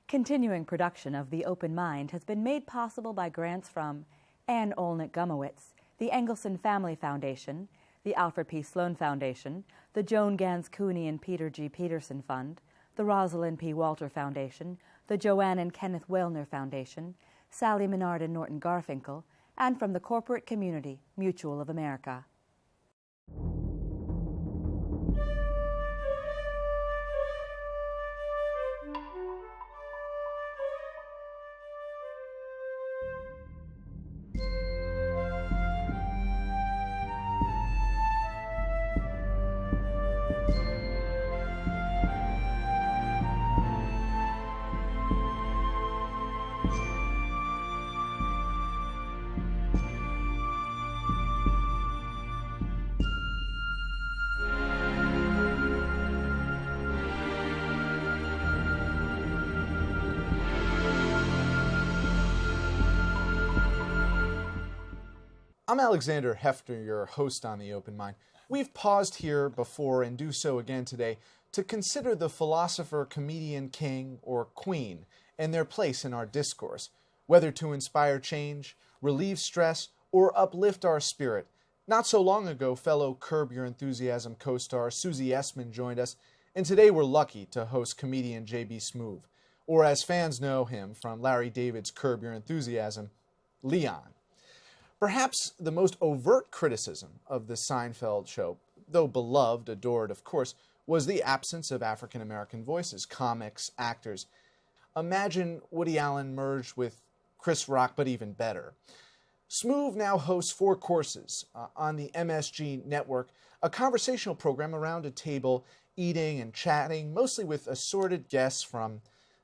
Continuing production of The Open Mind has been made possible by grants from Ann Olnick Gumowitz, the Engelson Family Foundation, the Alfred P. Sloan Foundation, the Joan Gans Cooney and Peter G. Peterson Fund, the Rosalind P. Walter Foundation, the Joanne and Kenneth Wellner Foundation, Sally Menard and Norton Garfinkel, and from the corporate community, Mutual of America. I'm Alexander Heffner, your host on The Open Mind. We've paused here before and do so again today to consider the philosopher, comedian, king, or queen and their place in our discourse, whether to inspire change, relieve stress, or uplift our spirit. Not so long ago, fellow Curb Your Enthusiasm co-star Susie Essman joined us, and today we're lucky to host comedian JB Smoove, or as fans know him from Larry David's Curb Your Enthusiasm, Leon. Perhaps the most overt criticism of the Seinfeld show, though beloved, adored, of course, was the absence of African-American voices, comics, actors. Imagine Woody Allen merged with Chris Rock, but even better. Smoove now hosts 4 courses on the MSG network, a conversational program around a table, eating and chatting, mostly with assorted guests from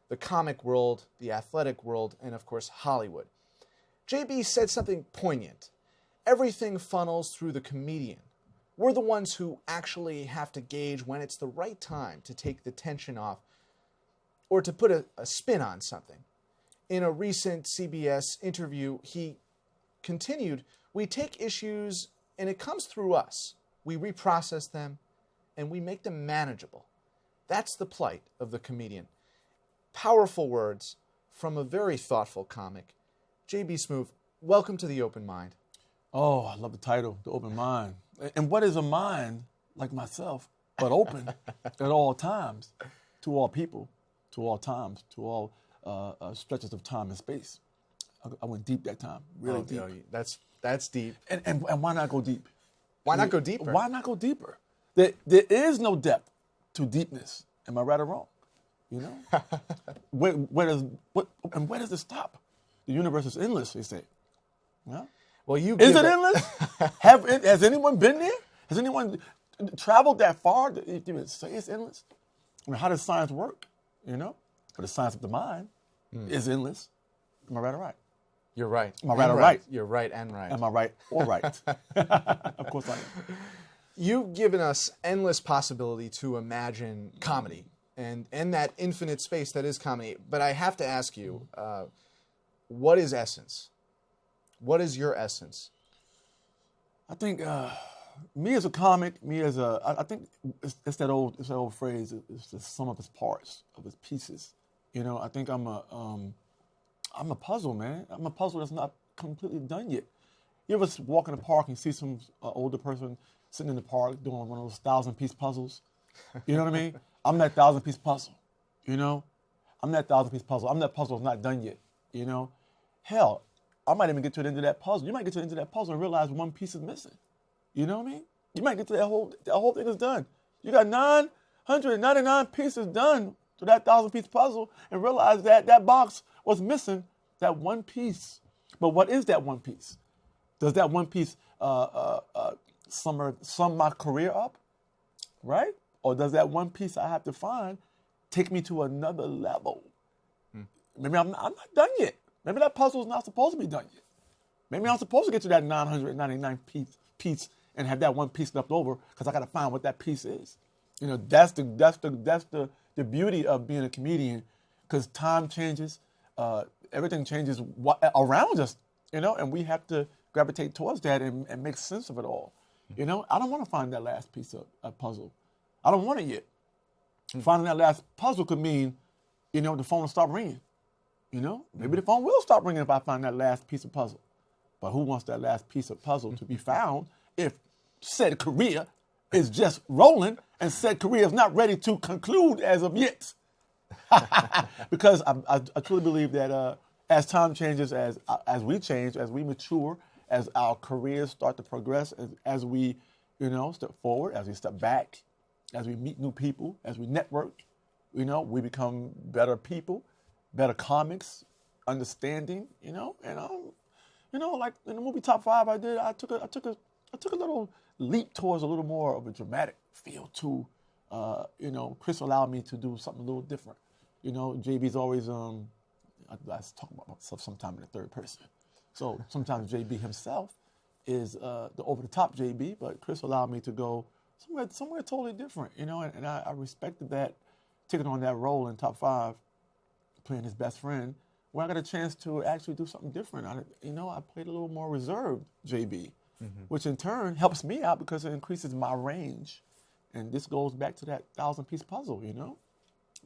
the comic world, the athletic world, and of course, Hollywood. JB said something poignant. Everything funnels through the comedian. We're the ones who actually have to gauge when it's the right time to take the tension off or to put a spin on something. In a recent CBS interview, he continued, we take issues and it comes through us. We reprocess them and we make them manageable. That's the plight of the comedian. Powerful words from a very thoughtful comic. JB Smoove, welcome to The Open Mind. Oh, I love the title, The Open Mind. And what is a mind like myself, but open at all times, to all people, to all times, to all stretches of time and space. I went deep that time, really deep. That's deep. And why not go deep? Why not go deeper? Why not go deeper? There is no depth to deepness. Am I right or wrong? You know? where does it stop? The universe is endless, they say. Yeah? Well, is it endless? Has anyone been there? Has anyone traveled that far to even say it's endless? I mean, how does science work? You know? But the science of the mind is endless. Am I right or right? You're right. Am I right or right? You're right and right. Am I right or right? Of course I am. You've given us endless possibility to imagine comedy and that infinite space that is comedy. But I have to ask you, what is essence? What is your essence? I think me as a comic, I think it's that old phrase. It's the sum of its parts, of its pieces. You know, I think I'm a puzzle, man. I'm a puzzle that's not completely done yet. You ever walk in the park and see some older person sitting in the park doing one of those 1,000-piece puzzles? You know what I mean? I'm that 1,000-piece puzzle. You know, I'm that 1,000-piece puzzle. I'm that puzzle that's not done yet. You know, hell, I might even get to the end of that puzzle. You might get to the end of that puzzle and realize one piece is missing. You know what I mean? You might get to that whole thing is done. You got 999 pieces done to that 1,000-piece puzzle and realize that box was missing that one piece. But what is that one piece? Does that one piece sum my career up, right? Or does that one piece I have to find take me to another level? Maybe I'm not done yet. Maybe that puzzle is not supposed to be done yet. Maybe I'm supposed to get to that 999 piece and have that one piece left over because I got to find what that piece is. You know, that's the beauty of being a comedian, because time changes, everything changes around us, you know, and we have to gravitate towards that and make sense of it all. You know, I don't want to find that last piece of a puzzle. I don't want it yet. Finding that last puzzle could mean the phone will stop ringing. Maybe the phone will stop ringing if I find that last piece of puzzle. But who wants that last piece of puzzle to be found if said career is just rolling and said career is not ready to conclude as of yet? Because I truly believe that as time changes, as we change, as we mature, as our careers start to progress, as we, step forward, as we step back, as we meet new people, as we network, we become better people, better comics, understanding, and like in the movie Top 5 I did, I took a little leap towards a little more of a dramatic feel too. Chris allowed me to do something a little different. JB's always I talk about myself sometime in the third person. So sometimes JB himself is the over-the-top JB, but Chris allowed me to go somewhere totally different, and I respected that, taking on that role in Top 5, playing his best friend, where I got a chance to actually do something different. I played a little more reserved JB, which in turn helps me out because it increases my range. And this goes back to that 1,000-piece puzzle,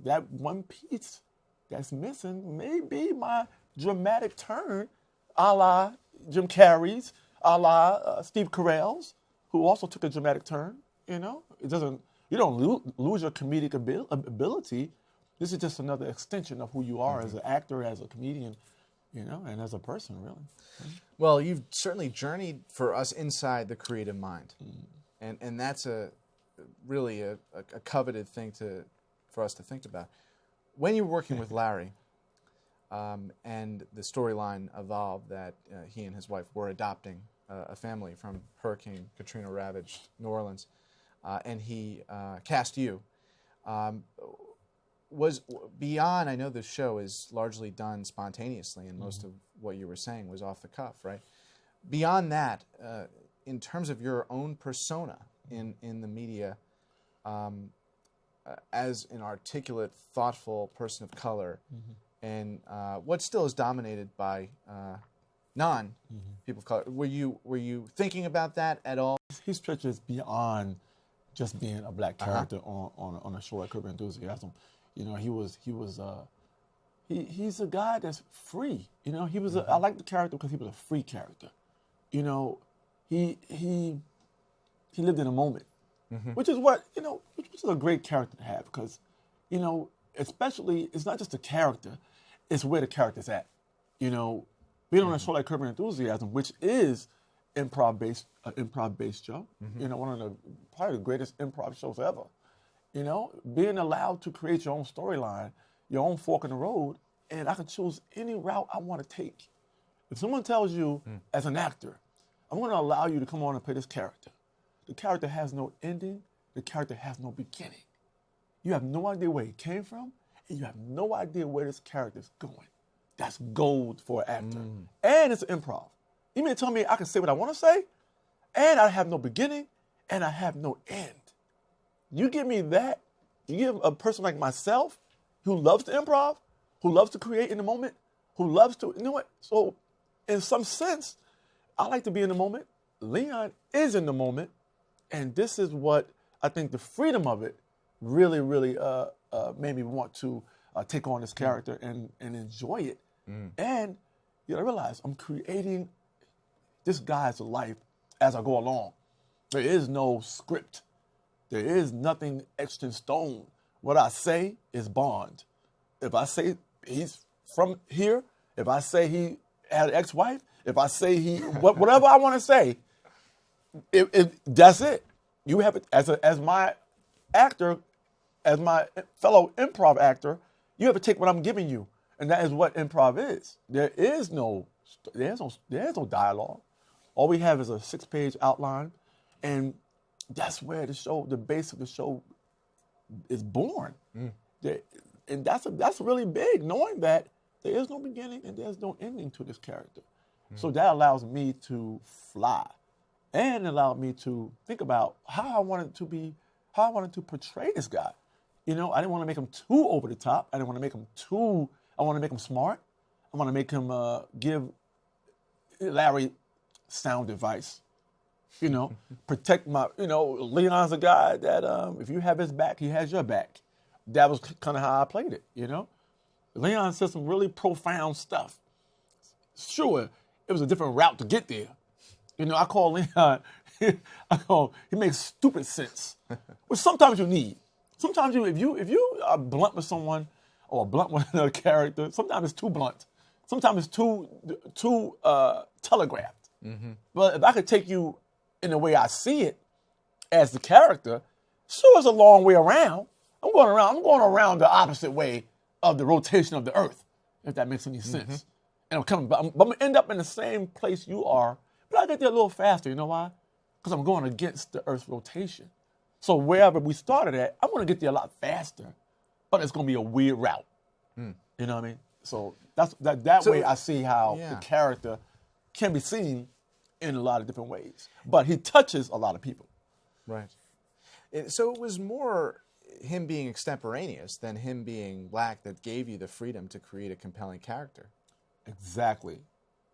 That one piece that's missing may be my dramatic turn, a la Jim Carrey's, a la Steve Carell's, who also took a dramatic turn. You don't lose your comedic ability. This is just another extension of who you are as an actor, as a comedian, and as a person, really. Well, you've certainly journeyed for us inside the creative mind, and that's really a coveted thing for us to think about. When you were working with Larry, and the storyline evolved that he and his wife were adopting a family from Hurricane Katrina ravaged New Orleans, and he cast you. Was beyond, I know the show is largely done spontaneously, and most of what you were saying was off the cuff, right? Beyond that, in terms of your own persona in the media, as an articulate, thoughtful person of color, and what still is dominated by non-people of color, were you thinking about that at all? He stretches beyond just being a black character on a show like Curb Your Enthusiasm. He's a guy that's free. I like the character because he was a free character. He lived in a moment, which is what, which is a great character to have because, especially it's not just a character, it's where the character's at. Being on a show like Curb Your Enthusiasm, which is improv-based show, one of probably the greatest improv shows ever. Being allowed to create your own storyline, your own fork in the road, and I can choose any route I want to take. If someone tells you, as an actor, I'm going to allow you to come on and play this character, the character has no ending, the character has no beginning. You have no idea where he came from, and you have no idea where this character is going. That's gold for an actor. And it's improv. You mean to tell me I can say what I want to say, and I have no beginning, and I have no end? You give me that, you give a person like myself who loves to improv, who loves to create in the moment, who loves to, So in some sense, I like to be in the moment. Leon is in the moment. And this is what I think the freedom of it really, really made me want to take on this character and enjoy it. And you gotta realize I'm creating this guy's life as I go along. There is no script. There is nothing etched in stone. What I say is bond. If I say he's from here, if I say he had an ex-wife, if I say whatever I want to say, that's it. You have it as my actor, as my fellow improv actor, you have to take what I'm giving you, and that is what improv is. There's no dialogue. All we have is a 6-page outline, and that's where the base of the show is born. And that's really big, knowing that there is no beginning and there's no ending to this character. So that allows me to fly and allowed me to think about how I wanted to portray this guy. I didn't want to make him too over the top. I want to make him smart. I want to make him give Larry sound advice. Protect my, Leon's a guy that if you have his back, he has your back. That was kind of how I played it, Leon said some really profound stuff. Sure, it was a different route to get there. You know, I call Leon, he makes stupid sense, which sometimes you need. Sometimes if you are blunt with someone or blunt with another character, sometimes it's too blunt. Sometimes it's too telegraphed. Mm-hmm. But if I could take you in the way I see it as the character, sure, it's a long way around. I'm going around the opposite way of the rotation of the earth, if that makes any sense. Mm-hmm. And I'm going to end up in the same place you are, but I get there a little faster. You know why? Because I'm going against the earth's rotation. So wherever we started at, I'm going to get there a lot faster, but it's going to be a weird route. Mm. You know what I mean? So that way I see how the character can be seen in a lot of different ways. But he touches a lot of people. Right. So it was more him being extemporaneous than him being black that gave you the freedom to create a compelling character. Exactly.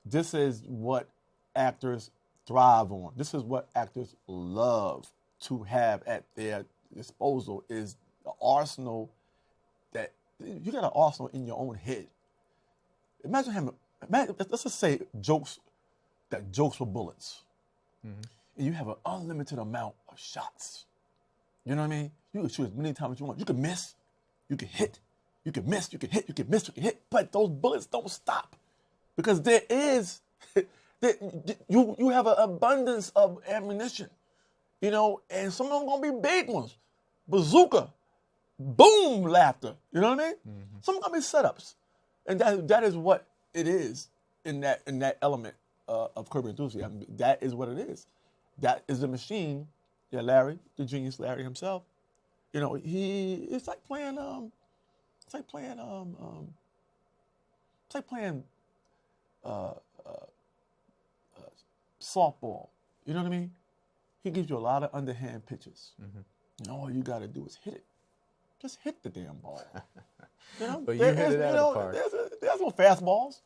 This is what actors thrive on. This is what actors love to have at their disposal, is the arsenal that you got, an arsenal in your own head. Let's just say jokes for bullets. Mm-hmm. And you have an unlimited amount of shots. You know what I mean? You can shoot as many times as you want. You can miss, you can hit, you can miss, you can hit, you can miss, you can hit. But those bullets don't stop, because you have an abundance of ammunition, you know, and some of them gonna be big ones. Bazooka, boom, laughter. You know what I mean? Mm-hmm. Some gonna be setups, and that is what it is in that element of Curb Your Enthusiasm. That is what it is. That is the machine. Yeah, Larry, the genius Larry himself. You know, it's like playing softball. You know what I mean? He gives you a lot of underhand pitches. Mm-hmm. And all you got to do is hit it. Just hit the damn ball. You know? But you hit it out of the park. There's no fastballs.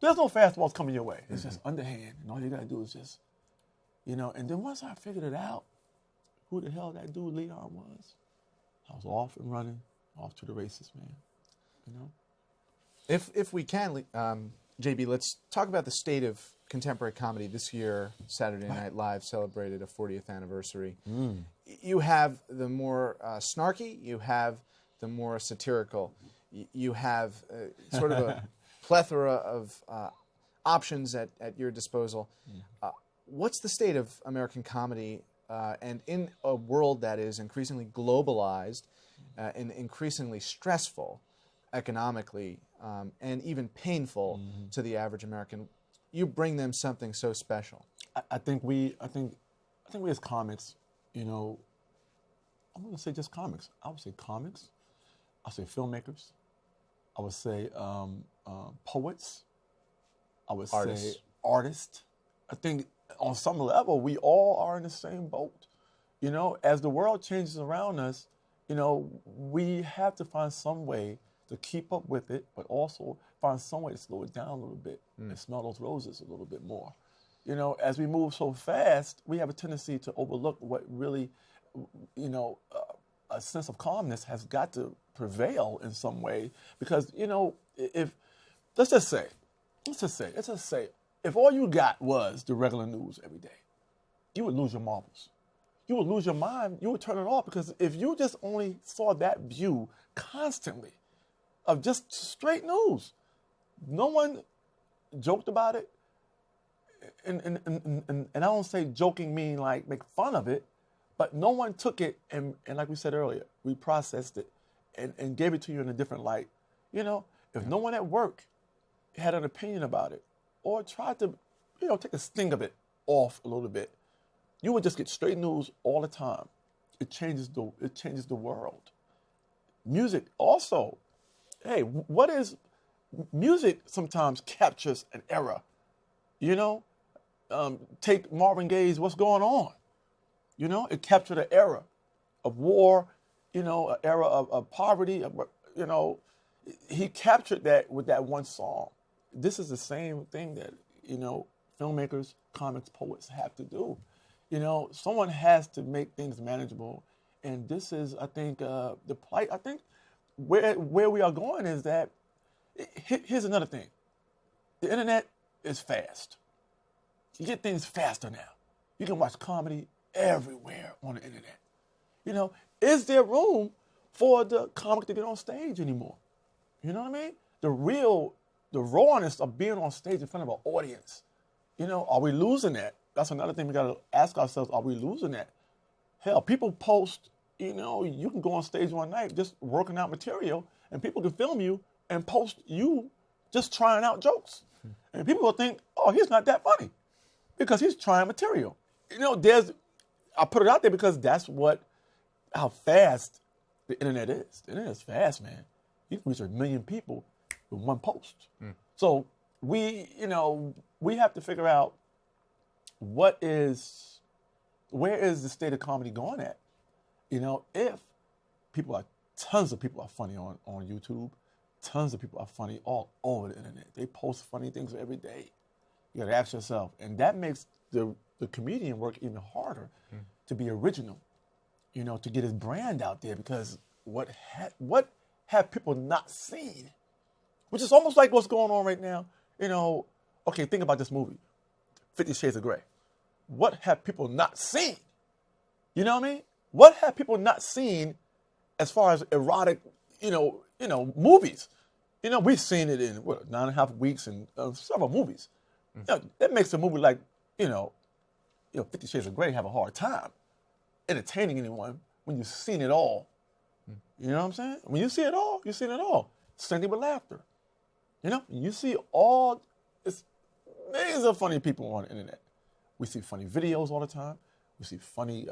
There's no fastballs coming your way. It's just underhand. And all you got to do is just, you know. And then once I figured it out, who the hell that dude Leon was, I was off and running, off to the races, man. You know? If we can, JB, let's talk about the state of contemporary comedy. This year, Saturday Night Live celebrated a 40th anniversary. Mm. You have the more snarky, you have the more satirical, you have sort of a plethora of options at your disposal. What's the state of American comedy, and in a world that is increasingly globalized and increasingly stressful economically and even painful to the average American? You bring them something so special. I think we as comics, you know, I'm going to say just comics. I would say comics. I'll say filmmakers. I would say poets. I would say artists. I think on some level we all are in the same boat. You know, as the world changes around us, you know, we have to find some way to keep up with it, but also find some way to slow it down a little bit and smell those roses a little bit more. You know, as we move so fast, we have a tendency to overlook what really, you know, a sense of calmness has got to prevail in some way. Because, you know, if, let's just say, if all you got was the regular news every day, you would lose your marbles. You would lose your mind. You would turn it off, because if you just only saw that view constantly of just straight news, no one joked about it. And I don't say joking mean like make fun of it, but no one took it and like we said earlier, we processed it and gave it to you in a different light. You know, if no one at work had an opinion about it or tried to, you know, take a sting of it off a little bit, you would just get straight news all the time. It changes the world. Music also. Hey, what is music? Sometimes captures an era. You know, take Marvin Gaye's "What's Going On." You know, it captured an era of war. You know, an era of poverty. You know, he captured that with that one song. This is the same thing that, you know, filmmakers, comics, poets have to do. You know, someone has to make things manageable, and this is, I think, the plight. I think where we are going is that Here's another thing. The internet is fast. You get things faster now. You can watch comedy everywhere on the internet. You know, is there room for the comic to get on stage anymore? You know what I mean? The rawness of being on stage in front of an audience. You know, are we losing that? That's another thing we got to ask ourselves. Are we losing that? Hell, people post, you know, you can go on stage one night just working out material, and people can film you and post you just trying out jokes. And people will think, oh, he's not that funny because he's trying material. You know, I put it out there because that's how fast the internet is. The internet is fast, man. You can reach 1 million people with one post. So we have to figure out where is the state of comedy going at? You know, if tons of people are funny on YouTube, tons of people are funny all over the internet. They post funny things every day. You got to ask yourself, and that makes the comedian work even harder to be original. You know, to get his brand out there, because what have people not seen? Which is almost like what's going on right now. You know, okay, think about this movie, 50 Shades of Grey. What have people not seen? You know what I mean? What have people not seen as far as erotic, movies? You know, we've seen it in 9.5 weeks and several movies. You know, that makes a movie like, 50 Shades of Grey have a hard time entertaining anyone when you've seen it all. You know what I'm saying? When you see it all, you've seen it all. Same thing with laughter. You know, you see it's millions of funny people on the internet. We see funny videos all the time. We see funny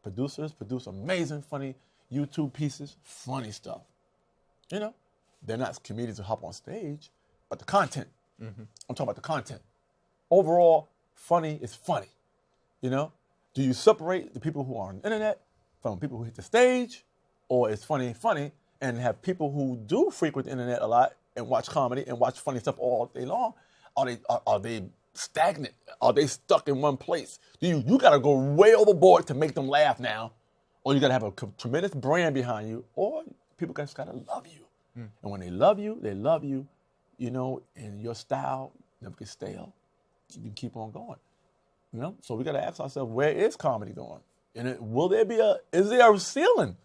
producers produce amazing, funny YouTube pieces, funny stuff. You know, they're not comedians who hop on stage, but the content. I'm talking about the content. Overall, funny is funny. You know, do you separate the people who are on the internet from people who hit the stage, or is funny and have people who do frequent the internet a lot and watch comedy and watch funny stuff all day long? Are they stagnant? Are they stuck in one place? You got to go way overboard to make them laugh now, or you got to have a tremendous brand behind you, or people just got to love you. And when they love you, you know, and your style never gets stale. You can keep on going. You know, so we got to ask ourselves, where is comedy going? And is there a ceiling?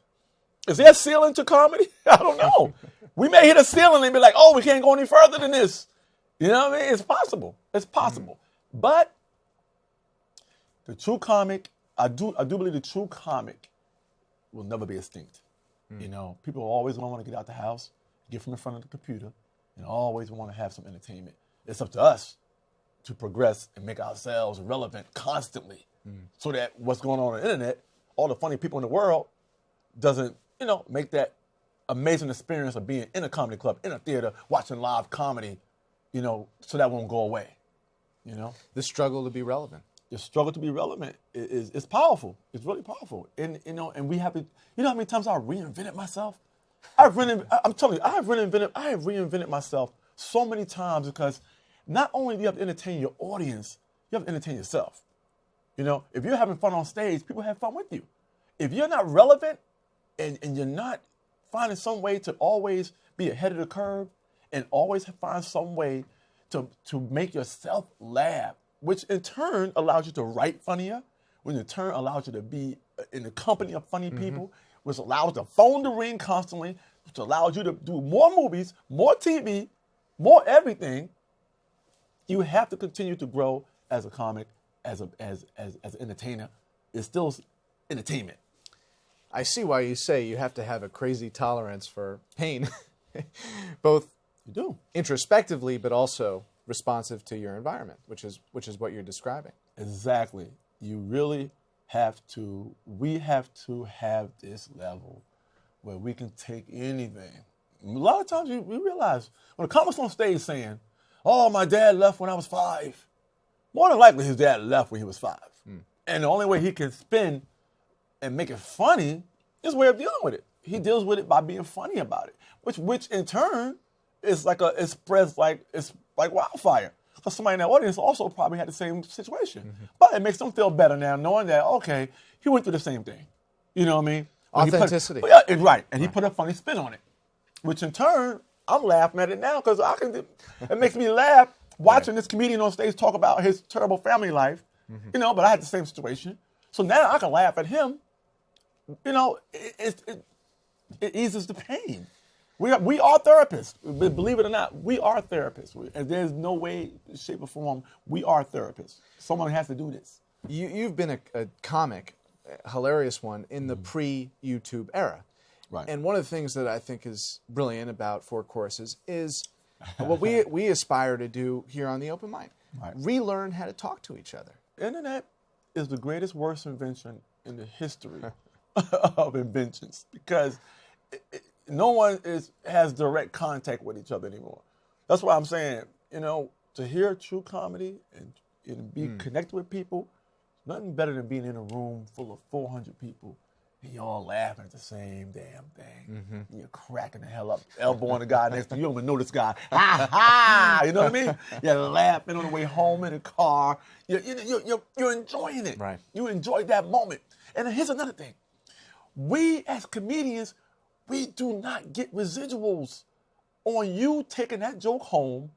Is there a ceiling to comedy? I don't know. We may hit a ceiling and be like, oh, we can't go any further than this. You know what I mean? It's possible. It's possible. But the true comic, I do believe the true comic will never be extinct. You know, people always want to get out the house, get from in front of the computer, and always want to have some entertainment. It's up to us to progress and make ourselves relevant constantly, so that what's going on the internet, all the funny people in the world, doesn't, make that amazing experience of being in a comedy club, in a theater, watching live comedy, so that won't go away. The struggle to be relevant. The struggle to be relevant is powerful. It's really powerful. And we have to, how many times I've reinvented myself? I'm telling you, I have reinvented myself so many times, because not only do you have to entertain your audience, you have to entertain yourself. If you're having fun on stage, people have fun with you. If you're not relevant and you're not finding some way to always be ahead of the curve and always find some way to make yourself laugh, which in turn allows you to write funnier, which in turn allows you to be in the company of funny people, which allows the phone to ring constantly, which allows you to do more movies, more TV, more everything. You have to continue to grow as a comic, as an entertainer. It's still entertainment. I see why you say you have to have a crazy tolerance for pain, both you do introspectively, but also responsive to your environment, which is what you're describing. Exactly. You really have to. We have to have this level where we can take anything. A lot of times we realize when a comic's on stage saying, "Oh, my dad left when I was 5," more than likely his dad left when he was 5. And the only way he can spin and make it funny is way of dealing with it. He deals with it by being funny about it, which in turn is it spreads like wildfire. Because somebody in the audience also probably had the same situation. But it makes them feel better now knowing that, okay, he went through the same thing. You know what I mean? Authenticity. Right. And he put a funny spin on it, which in turn I'm laughing at it now because it makes me laugh watching this comedian on stage talk about his terrible family life, but I had the same situation. So now I can laugh at him. It eases the pain. We are therapists. Believe it or not, we are therapists. And there's no way, shape, or form, we are therapists. Someone has to do this. You've been a comic, a hilarious one, in the pre-YouTube era. Right. And one of the things that I think is brilliant about Four Courses is what we aspire to do here on the Open Mind. Right. Relearn how to talk to each other. Internet is the greatest worst invention in the history of inventions because no one has direct contact with each other anymore. That's why I'm saying, to hear true comedy and be connected with people, nothing better than being in a room full of 400 people and you're all laughing at the same damn thing. And you're cracking the hell up, elbowing the guy next to you. You don't even know this guy. Ha ha! You know what I mean? You're laughing on the way home in the car. You're enjoying it. Right. You enjoy that moment. And then here's another thing. We as comedians, we do not get residuals on you taking that joke home,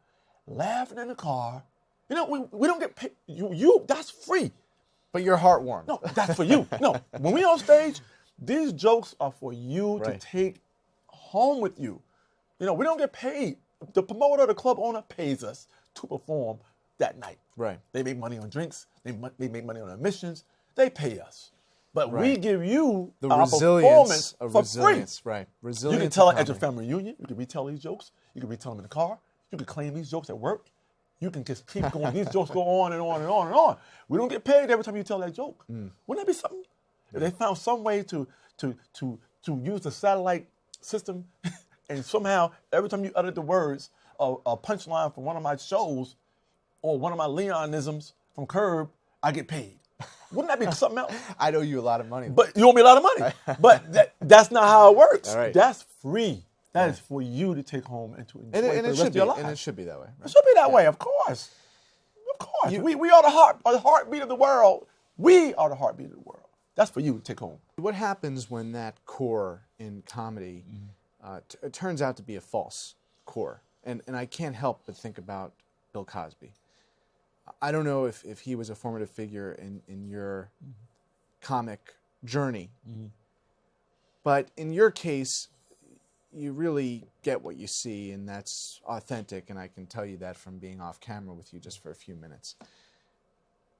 laughing in the car. We don't get paid. That's free. But your heart warmed. No, that's for you. No, when we on stage, these jokes are for you to take home with you. We don't get paid. The promoter, the club owner pays us to perform that night. Right. They make money on drinks. They make money on admissions. They pay us. But we give you the our resilience performance for free. Right. Resilience. You can tell it at your family reunion. You can retell these jokes. You can retell them in the car. You can claim these jokes at work. You can just keep going. These jokes go on and on and on and on. We don't get paid every time you tell that joke. Wouldn't that be something? If they found some way to use the satellite system and somehow every time you uttered the words, a punchline from one of my shows or one of my Leonisms from Curb, I get paid. Wouldn't that be something else? I owe you a lot of money. But you owe me a lot of money. But that's not how it works. All right. That's free. That is for you to take home and to enjoy for the rest of your life. And it should be that way. Right? It should be that way, of course. Of course. We are the heartbeat of the world. We are the heartbeat of the world. That's for you to take home. What happens when that core in comedy it turns out to be a false core? And I can't help but think about Bill Cosby. I don't know if he was a formative figure in your comic journey. But in your case, you really get what you see, and that's authentic, and I can tell you that from being off camera with you just for a few minutes.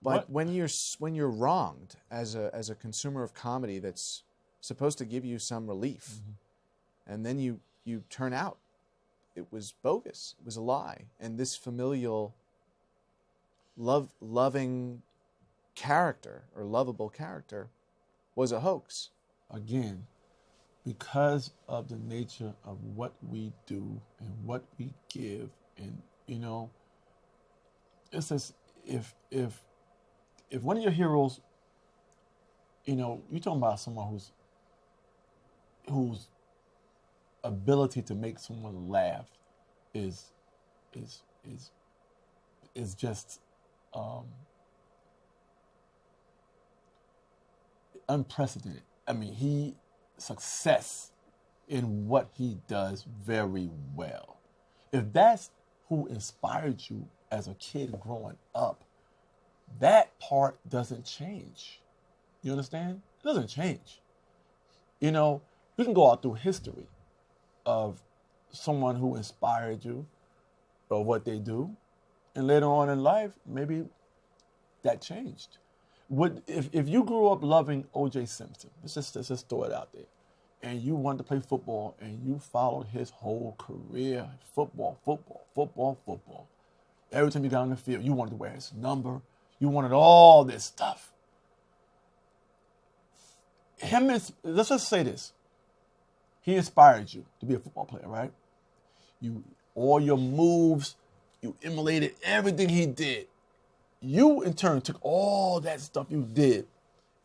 But when you're wronged as a consumer of comedy that's supposed to give you some relief, and then you turn out, it was bogus, it was a lie, and this familial, loving character or lovable character was a hoax. Again, because of the nature of what we do and what we give, and it's as if one of your heroes, you're talking about someone whose ability to make someone laugh is just unprecedented. I mean, success in what he does very well. If that's who inspired you as a kid growing up, that part doesn't change. You understand? It doesn't change. You can go out through history of someone who inspired you or what they do, and later on in life, maybe that changed. If you grew up loving O.J. Simpson, let's just throw it out there, and you wanted to play football, and you followed his whole career, football. Every time you got on the field, you wanted to wear his number. You wanted all this stuff. Let's just say this. He inspired you to be a football player, right? All your moves, you emulated everything he did. You, in turn, took all that stuff you did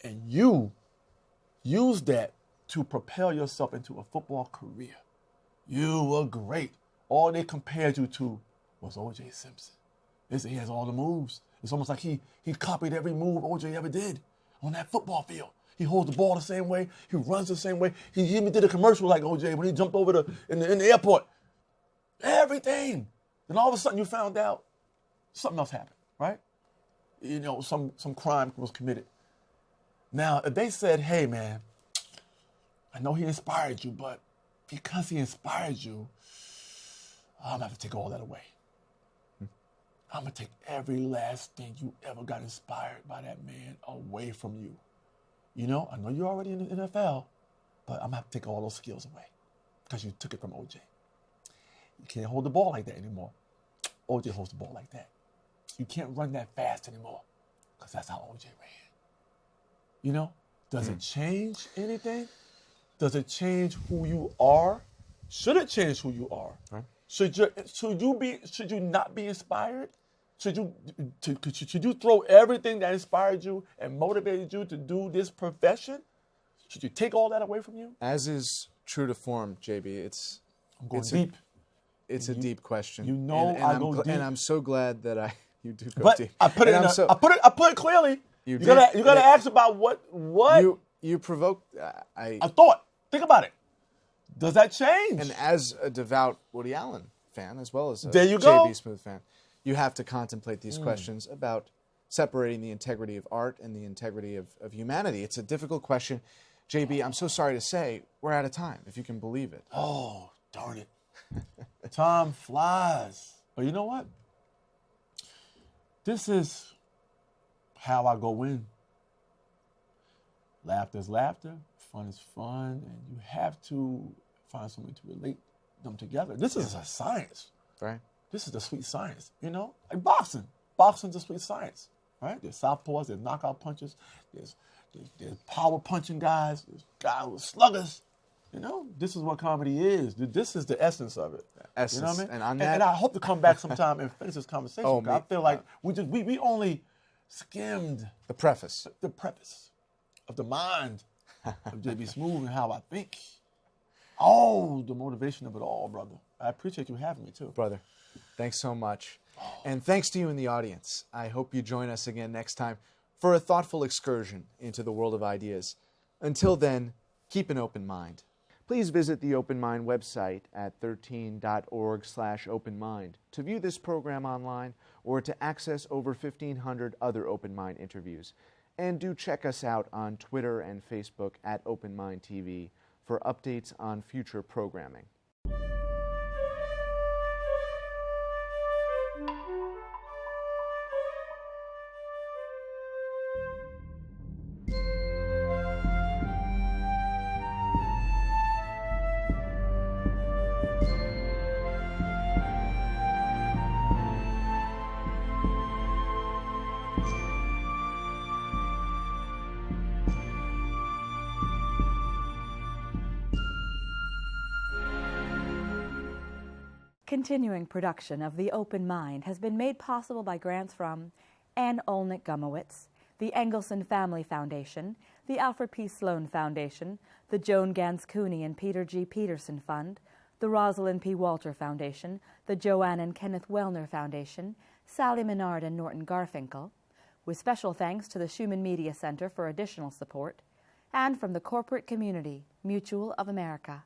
and you used that to propel yourself into a football career. You were great. All they compared you to was O.J. Simpson. They said he has all the moves. It's almost like he copied every move O.J. ever did on that football field. He holds the ball the same way. He runs the same way. He even did a commercial like O.J. when he jumped over in the airport. Everything. Then all of a sudden you found out something else happened, right? You know, some crime was committed. Now, if they said, hey, man, I know he inspired you, but because he inspired you, I'm going to have to take all that away. I'm going to take every last thing you ever got inspired by that man away from you. You know, I know you're already in the NFL, but I'm going to have to take all those skills away because you took it from OJ. You can't hold the ball like that anymore. OJ holds the ball like that. You can't run that fast anymore because that's how OJ ran. You know, does it change anything? Does it change who you are? Should it change who you are? Right. Should you not be inspired? Should you throw everything that inspired you and motivated you to do this profession? Should you take all that away from you? As is true to form, JB, I'm going deep. It's a deep question. You know, I go deep. And I'm so glad that you do go But deep. I put it clearly. You gotta ask about what you provoked. I thought. Think about it. Does that change? And as a devout Woody Allen fan, as well as a there you JB go. Smoove fan, you have to contemplate these questions about separating the integrity of art and the integrity of humanity. It's a difficult question. JB, I'm so sorry to say, we're out of time, if you can believe it. Oh, darn it. Time flies. But you know what? This is how I go in. Laughter is laughter. Fun is fun. And you have to find something to relate them together. This is a science. Right. This is the sweet science, you know? Like boxing. Boxing's a sweet science, right? There's southpaws, there's knockout punches, there's power punching guys, there's guys with sluggers. You know, this is what comedy is. This is the essence of it. Essence. You know what I mean? And on that, and I hope to come back sometime and finish this conversation. Oh, I feel like we only skimmed the preface. The preface of the mind of JB Smoove and how I think. Oh, the motivation of it all, brother. I appreciate you having me too. Brother, thanks so much. And thanks to you in the audience. I hope you join us again next time for a thoughtful excursion into the world of ideas. Until then, keep an open mind. Please visit the Open Mind website at 13.org/openmind to view this program online or to access over 1,500 other Open Mind interviews. And do check us out on Twitter and Facebook at Open Mind TV for updates on future programming. Continuing production of The Open Mind has been made possible by grants from Ann Olnick Gumowitz, the Engelson Family Foundation, the Alfred P. Sloan Foundation, the Joan Gans Cooney and Peter G. Peterson Fund, the Rosalind P. Walter Foundation, the Joanne and Kenneth Wellner Foundation, Sally Menard and Norton Garfinkel, with special thanks to the Schumann Media Center for additional support, and from the corporate community, Mutual of America.